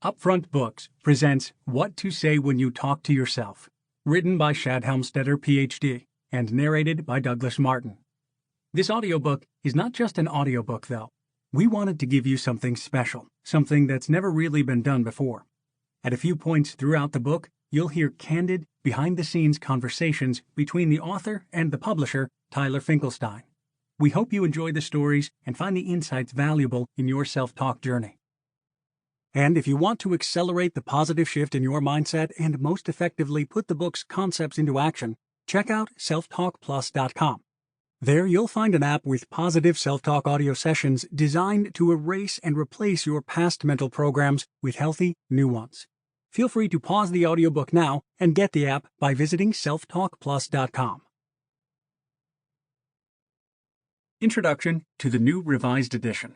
Upfront Books presents What to Say When You Talk to Yourself, written by Shad Helmstetter, Ph.D., and narrated by Douglas Martin. This audiobook is not just an audiobook, though. We wanted to give you something special, something that's never really been done before. At a few points throughout the book, you'll hear candid, behind-the-scenes conversations between the author and the publisher, Tyler Finkelstein. We hope you enjoy the stories and find the insights valuable in your self-talk journey. And if you want to accelerate the positive shift in your mindset and most effectively put the book's concepts into action, check out selftalkplus.com. There you'll find an app with positive self-talk audio sessions designed to erase and replace your past mental programs with healthy, new ones. Feel free to pause the audiobook now and get the app by visiting selftalkplus.com. Introduction to the new revised edition.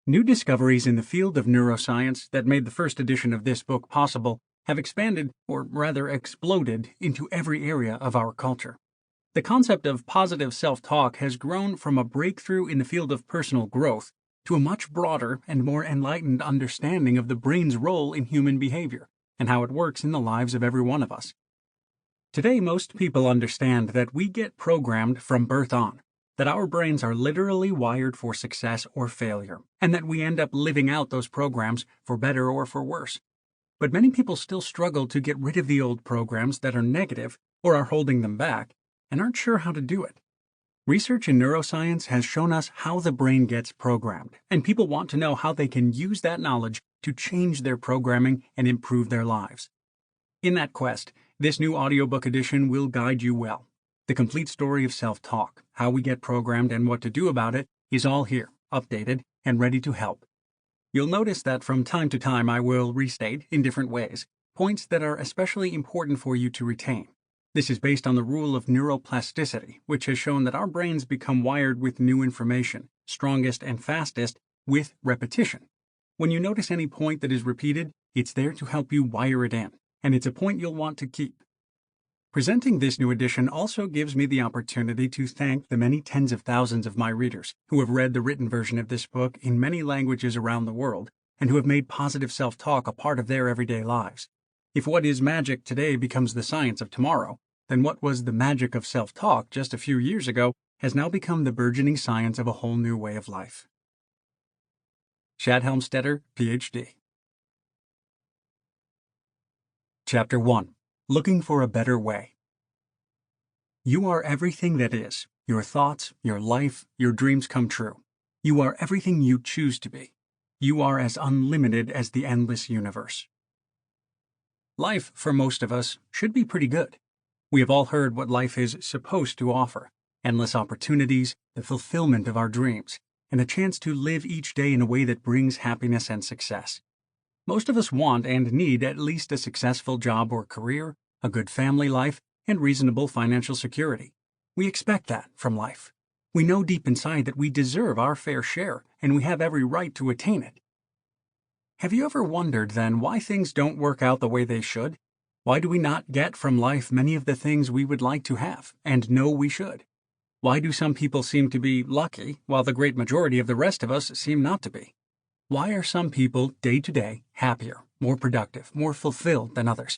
New discoveries in the field of neuroscience that made the first edition of this book possible have expanded, or rather exploded, into every area of our culture. The concept of positive self-talk has grown from a breakthrough in the field of personal growth to a much broader and more enlightened understanding of the brain's role in human behavior and how it works in the lives of every one of us. Today, most people understand that we get programmed from birth on, that our brains are literally wired for success or failure, and that we end up living out those programs for better or for worse. But many people still struggle to get rid of the old programs that are negative or are holding them back, and aren't sure how to do it. Research in neuroscience has shown us how the brain gets programmed, and people want to know how they can use that knowledge to change their programming and improve their lives. In that quest, this new audiobook edition will guide you well. The complete story of self-talk, how we get programmed and what to do about it, is all here, updated, and ready to help. You'll notice that from time to time I will restate, in different ways, points that are especially important for you to retain. This is based on the rule of neuroplasticity, which has shown that our brains become wired with new information, strongest and fastest, with repetition. When you notice any point that is repeated, it's there to help you wire it in, and it's a point you'll want to keep. Presenting this new edition also gives me the opportunity to thank the many tens of thousands of my readers who have read the written version of this book in many languages around the world and who have made positive self-talk a part of their everyday lives. If what is magic today becomes the science of tomorrow, then what was the magic of self-talk just a few years ago has now become the burgeoning science of a whole new way of life. Shad Helmstetter, Ph.D. Chapter 1. Looking for a Better Way. You are everything that is. Your thoughts, your life, your dreams come true. You are everything you choose to be. You are as unlimited as the endless universe. Life, for most of us, should be pretty good. We have all heard what life is supposed to offer: endless opportunities, the fulfillment of our dreams, and a chance to live each day in a way that brings happiness and success. Most of us want and need at least a successful job or career, a good family life, and reasonable financial security. We expect that from life. We know deep inside that we deserve our fair share, and we have every right to attain it. Have you ever wondered, then, why things don't work out the way they should? Why do we not get from life many of the things we would like to have, and know we should? Why do some people seem to be lucky, while the great majority of the rest of us seem not to be? Why are some people, day to day, happier, more productive, more fulfilled than others?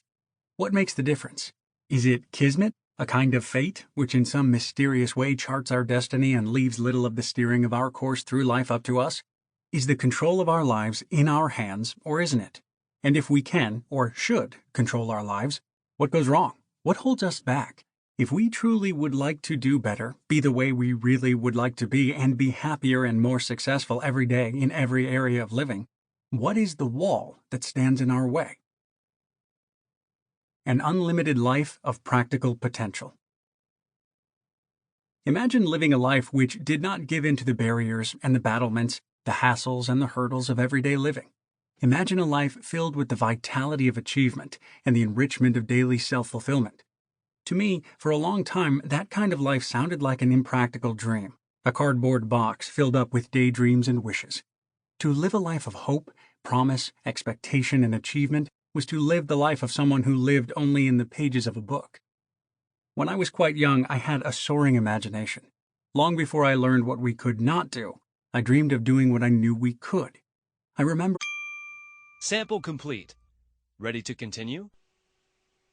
What makes the difference? Is it kismet, a kind of fate, which in some mysterious way charts our destiny and leaves little of the steering of our course through life up to us? Is the control of our lives in our hands, or isn't it? And if we can, or should, control our lives, what goes wrong? What holds us back? If we truly would like to do better, be the way we really would like to be, and be happier and more successful every day in every area of living, what is the wall that stands in our way? An unlimited life of practical potential. Imagine living a life which did not give in to the barriers and the battlements, the hassles and the hurdles of everyday living. Imagine a life filled with the vitality of achievement and the enrichment of daily self-fulfillment. To me, for a long time, that kind of life sounded like an impractical dream, a cardboard box filled up with daydreams and wishes. To live a life of hope, promise, expectation, and achievement was to live the life of someone who lived only in the pages of a book. When I was quite young, I had a soaring imagination. Long before I learned what we could not do, I dreamed of doing what I knew we could. I remember Sample complete. Ready to continue?